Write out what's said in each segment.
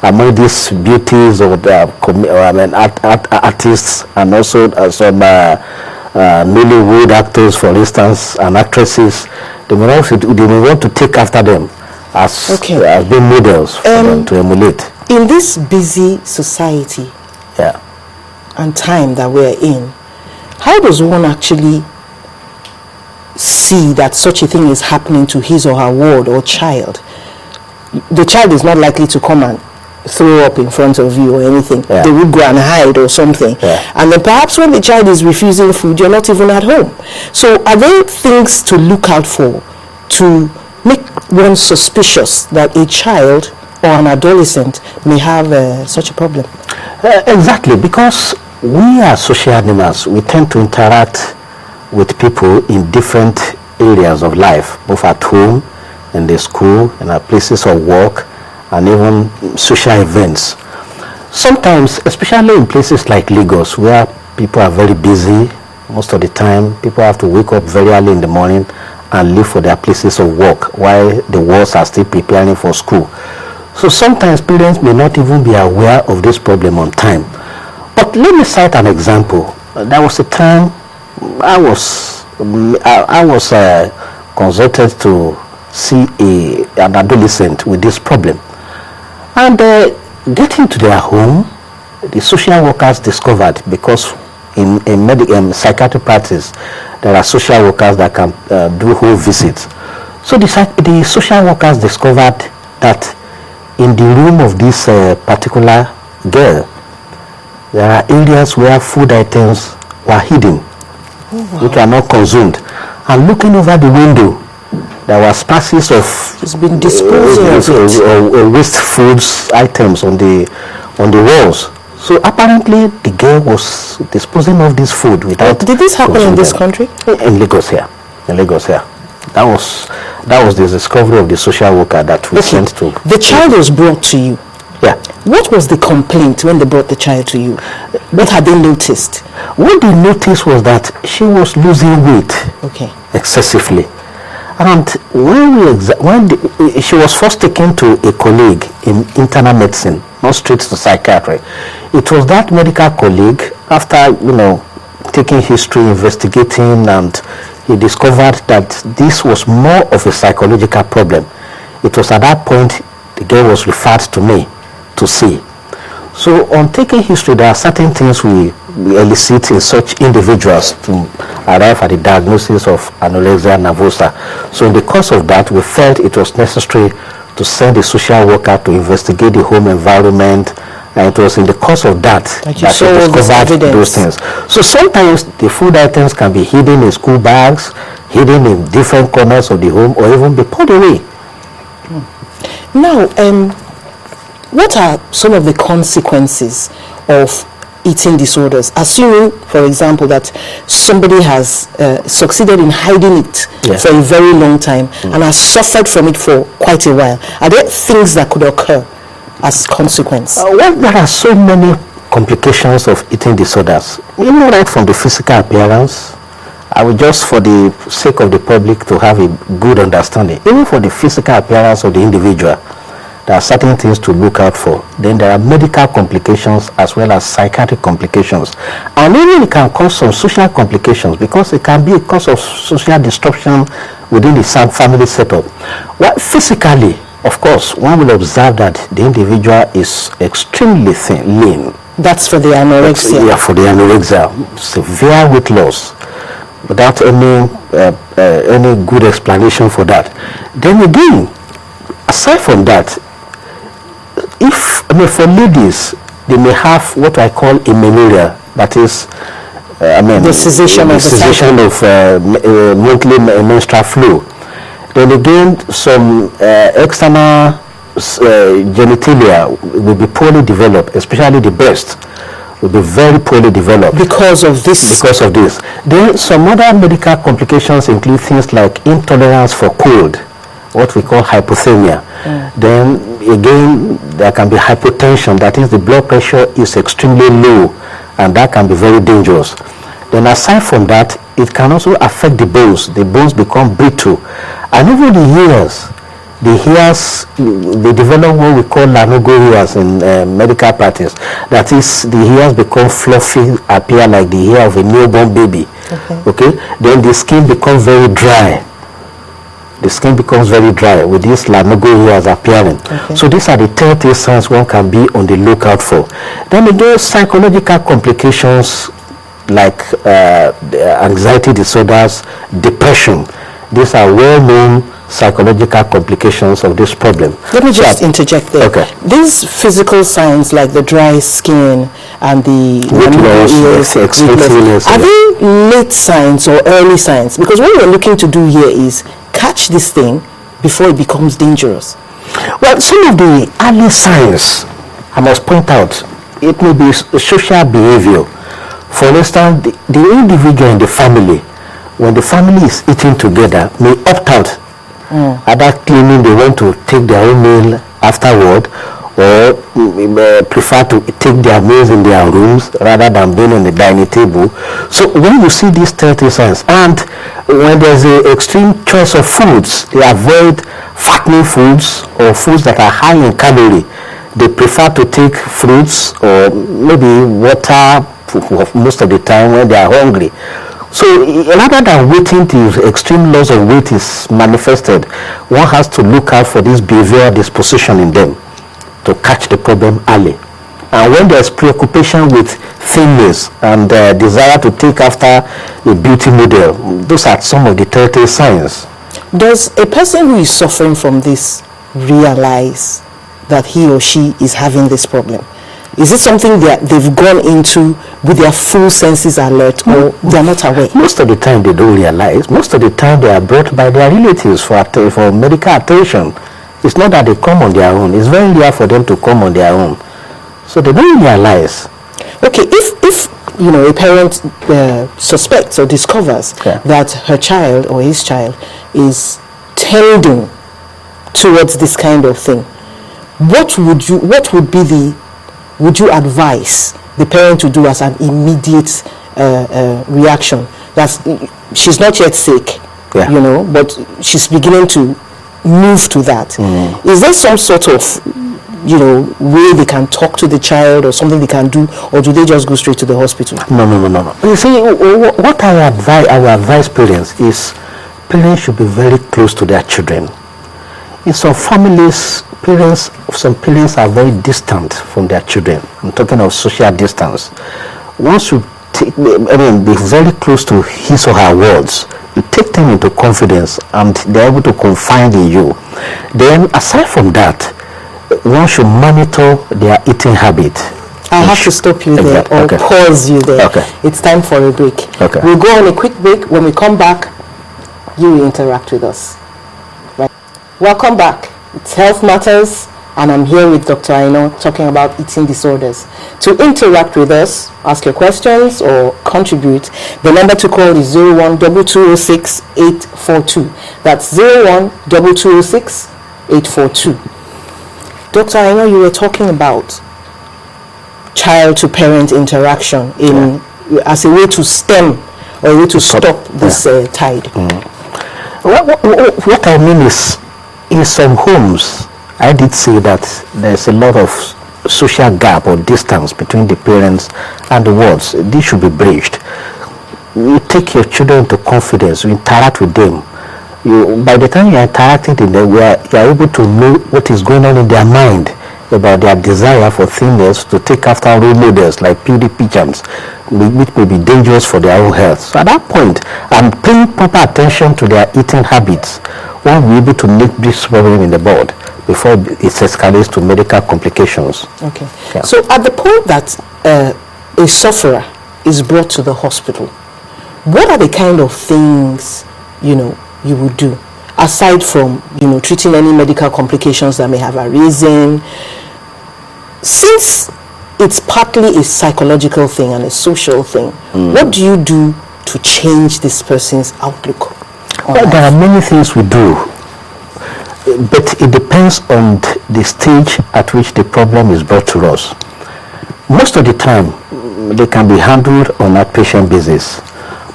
among these beauties or the artists, and also some Nollywood actors, for instance, and actresses, they may want to take after them as being models for them to emulate. In this busy society and time that we're in, how does one actually see that such a thing is happening to his or her ward or child? The child is not likely to come and throw up in front of you or anything. They will go and hide or something. And then perhaps when the child is refusing food, you're not even at home. So are there things to look out for to make one suspicious that a child or an adolescent may have such a problem? Exactly, because we are social animals. We tend to interact with people in different areas of life, both at home, in the school, in our places of work, and even social events. Sometimes, especially in places like Lagos, where people are very busy most of the time, people have to wake up very early in the morning and leave for their places of work while the wards are still preparing for school. So sometimes parents may not even be aware of this problem on time. But let me cite an example. There was a time I was consulted to see an adolescent with this problem. And getting to their home, the social workers discovered, because in psychiatric practice, there are social workers that can do whole visits. So the social workers discovered that in the room of this particular girl, there are areas where food items were hidden, which are not consumed. And looking over the window, there were spaces of waste foods items on the walls. So apparently the girl was disposing of this food without. Did this happen in this country? In Lagos here. In Lagos here. That was the discovery of the social worker that we sent to. The child was brought to you. Yeah. What was the complaint when they brought the child to you? What had they noticed? What they noticed was that she was losing weight excessively. And when she was first taken to a colleague in internal medicine, not straight to psychiatry. It was that medical colleague, after taking history, investigating, and he discovered that this was more of a psychological problem. It was at that point the girl was referred to me to see. So on taking history, there are certain things we elicit in such individuals to arrive at the diagnosis of anorexia nervosa. So in the course of that, we felt it was necessary to send a social worker to investigate the home environment, and it was in the course of that that we discovered those things. So sometimes the food items can be hidden in school bags, hidden in different corners of the home, or even be put away. Now, what are some of the consequences of eating disorders? Assuming, for example, that somebody has succeeded in hiding it for a very long time and has suffered from it for quite a while. Are there things that could occur as consequence? Well, there are so many complications of eating disorders. Right from the physical appearance, I will just, for the sake of the public to have a good understanding, even for the physical appearance of the individual, there are certain things to look out for. Then there are medical complications as well as psychiatric complications. And even it can cause some social complications, because it can be a cause of social disruption within the family setup. Well, physically, of course, one will observe that the individual is extremely thin, lean. That's for the anorexia. Yeah, for the anorexia. Severe weight loss, without any good explanation for that. Then again, aside from that, for ladies, they may have what I call amenorrhea, that is, the cessation of monthly menstrual flow. Then again, some external genitalia will be poorly developed, especially the breast will be very poorly developed. Because of this? Because of this. Then some other medical complications include things like intolerance for cold, what we call hypothermia. Then again, there can be hypotension, that is, the blood pressure is extremely low, and that can be very dangerous. Then aside from that, it can also affect the bones. The bones become brittle, and over the years, the hairs, they develop what we call lanugo hairs in medical practice. That is, the hairs become fluffy, appear like the hair of a newborn baby. Okay. Then the skin becomes very dry. The skin becomes very dry with these lanugo hairs appearing. So these are the telltale signs one can be on the lookout for. Then again, psychological complications like anxiety disorders, depression. These are well-known psychological complications of this problem. Let me just interject there. Okay. These physical signs like the dry skin and the ears, are they late signs or early signs? Because what we're looking to do here is catch this thing before it becomes dangerous. Well, some of the early signs, I must point out, it may be social behavior. For instance, the individual in the family, when the family is eating together, may opt out. Either claiming they want to take their own meal afterward, or prefer to take their meals in their rooms rather than being on the dining table. So when you see these telltale signs, and when there's an extreme choice of foods, they avoid fattening foods or foods that are high in calorie. They prefer to take fruits or maybe water most of the time when they are hungry. So rather than waiting till extreme loss of weight is manifested, one has to look out for this behavioral disposition in them to catch the problem early. And when there's preoccupation with thinness and desire to take after a beauty model, those are some of the telltale signs. Does a person who is suffering from this realize that he or she is having this problem? Is it something that they've gone into with their full senses alert, or they're not aware? Most of the time they don't realize. Most of the time they are brought by their relatives for medical attention. It's not that they come on their own. It's very rare for them to come on their own. So they don't realize. Okay, if you know, a parent suspects or discovers that her child or his child is tending towards this kind of thing, what would you advise the parent to do as an immediate reaction? That's, she's not yet sick, you know, but she's beginning to move to that. Is there some sort of, you know, way they can talk to the child or something they can do, or do they just go straight to the hospital? No. You see, what I advise parents is parents should be very close to their children. In some families, some parents are very distant from their children. I'm talking of social distance. Once you be very close to his or her words, you take them into confidence and they're able to confide in you. Then aside from that, one should monitor their eating habit. I'll have to stop you there or pause you there. It's time for a break. We'll go on a quick break. When we come back, you will interact with us. Right. Welcome back. It's Health Matters, and I'm here with Dr. Aino talking about eating disorders. To interact with us, ask your questions or contribute, the number to call is 01-2206-842. That's 01-2206-842. Dr. Aino, you were talking about child-to-parent interaction as a way to stem or a way to stop this tide. What I mean is, in some homes, I did say that there's a lot of social gap or distance between the parents and the wards. This should be bridged. You take your children into confidence, you interact with them. By the time you're interacting with them, you are able to know what is going on in their mind about their desire for thinness, to take after role models like Pt.2 champs, which may be dangerous for their own health. So at that point, and paying proper attention to their eating habits, one will be able to nip this problem in the bud before it escalates to medical complications. Okay. So at the point that a sufferer is brought to the hospital, what are the kind of things, you know, you would do? Aside from, you know, treating any medical complications that may have arisen, since it's partly a psychological thing and a social thing, what do you do to change this person's outlook? Well, there are many things we do, but it depends on the stage at which the problem is brought to us. Most of the time, they can be handled on an outpatient basis.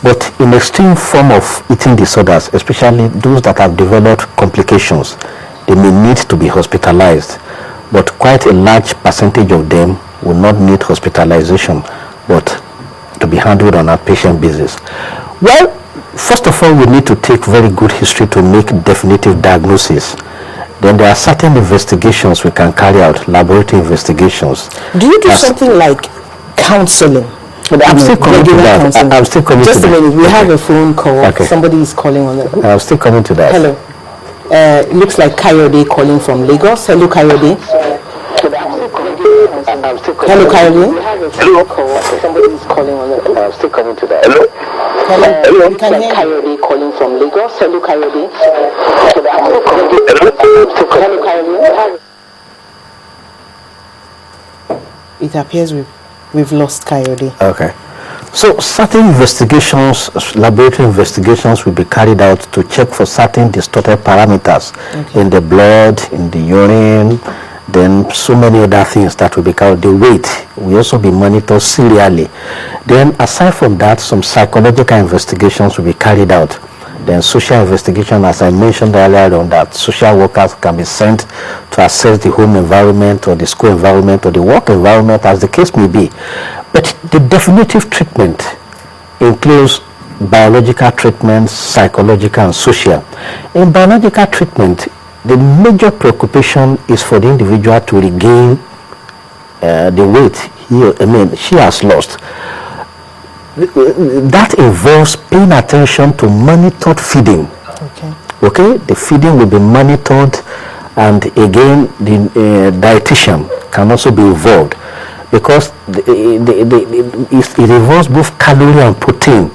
But in extreme form of eating disorders, especially those that have developed complications, they may need to be hospitalized, but quite a large percentage of them will not need hospitalization, but to be handled on a patient basis. Well, first of all, we need to take very good history to make definitive diagnosis. Then there are certain investigations we can carry out, laboratory investigations. Do you do something like counseling? I'm still coming to that. I'm still coming to that. Just a minute, we have a phone call. Okay. Somebody is calling on that. I'm still coming to that. Hello. Looks like Kayode calling from Lagos. Hello, Kayode. Hello, Kayode. Hello. Somebody is calling on that. I'm still coming to that. Hello. Hello. You can hear Kayode calling from Lagos. Hello, Kayode. Hello, Kayode. It appears we've lost Kayode. Okay. So certain investigations, laboratory investigations will be carried out to check for certain distorted parameters in the blood, in the urine, then so many other things that will be carried. The weight will also be monitored serially. Then aside from that, some psychological investigations will be carried out. Then social investigation, as I mentioned earlier on, that social workers can be sent to assess the home environment or the school environment or the work environment, as the case may be. But the definitive treatment includes biological treatment, psychological and social. In biological treatment, the major preoccupation is for the individual to regain the weight she has lost. That involves paying attention to monitored feeding. Okay, the feeding will be monitored, and again the dietitian can also be involved, because it involves both calorie and protein.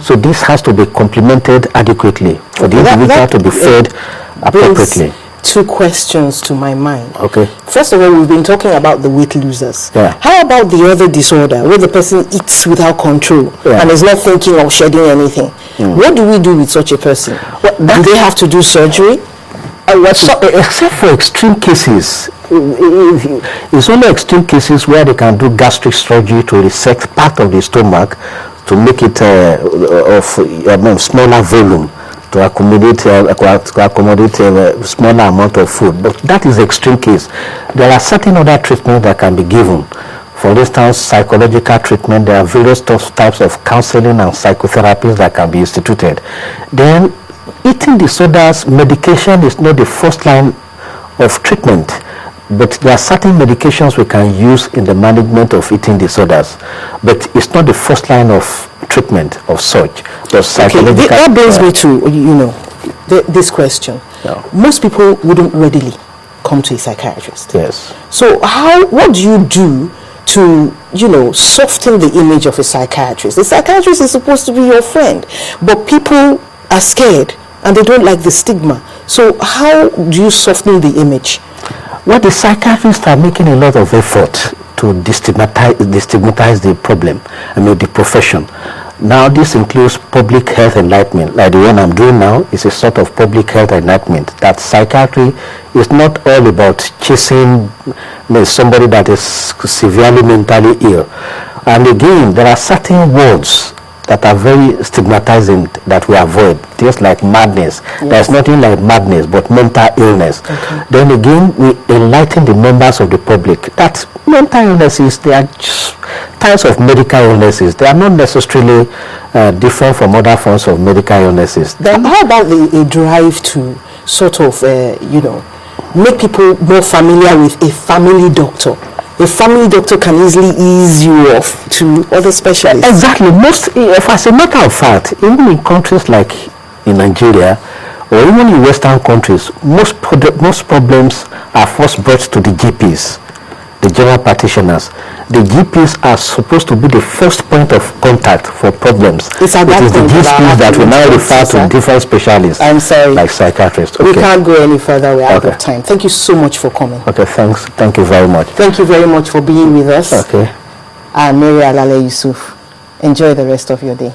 So this has to be complemented adequately for the individual to be fed appropriately. Two questions to my mind. Okay. First of all, we've been talking about the weight losers. Yeah. How about the other disorder where the person eats without control and is not thinking of shedding anything? What do we do with such a person? Do they have to do surgery? Except for extreme cases. It's only extreme cases where they can do gastric surgery to resect part of the stomach to make it of smaller volume, to accommodate a smaller amount of food. But that is extreme case. There are certain other treatments that can be given. For instance, psychological treatment. There are various types of counseling and psychotherapies that can be instituted. Then eating disorders, medication is not the first line of treatment, but there are certain medications we can use in the management of eating disorders, but it's not the first line of treatment of such. That brings me to this question. Most people wouldn't readily come to a psychiatrist. Yes. So what do you do to soften the image of a psychiatrist? The psychiatrist is supposed to be your friend, but people are scared and they don't like the stigma. So how do you soften the image? Well, the psychiatrists are making a lot of effort to destigmatize the problem, the profession. Now this includes public health enlightenment, like the one I'm doing now is a sort of public health enlightenment, that psychiatry is not all about chasing somebody that is severely mentally ill. And again, there are certain words that are very stigmatizing that we avoid, just like madness. There's nothing like madness but mental illness. Then again, we enlighten the members of the public that mental illnesses, they are just types of medical illnesses. They are not necessarily different from other forms of medical illnesses. Then how about a drive to sort of make people more familiar with a family doctor? A family doctor can easily ease you off to other specialists. Exactly. As a matter of fact, even in countries like in Nigeria, or even in Western countries, most problems are first brought to the GPs, the general practitioners. The GPs are supposed to be the first point of contact for problems. It is the GPs that will now refer to different specialists. I'm sorry. Like psychiatrists. We can't go any further. We're out of time. Thank you so much for coming. Okay, thanks. Thank you very much. Thank you very much for being with us. Okay. I'm Mary Alale Yusuf. Enjoy the rest of your day.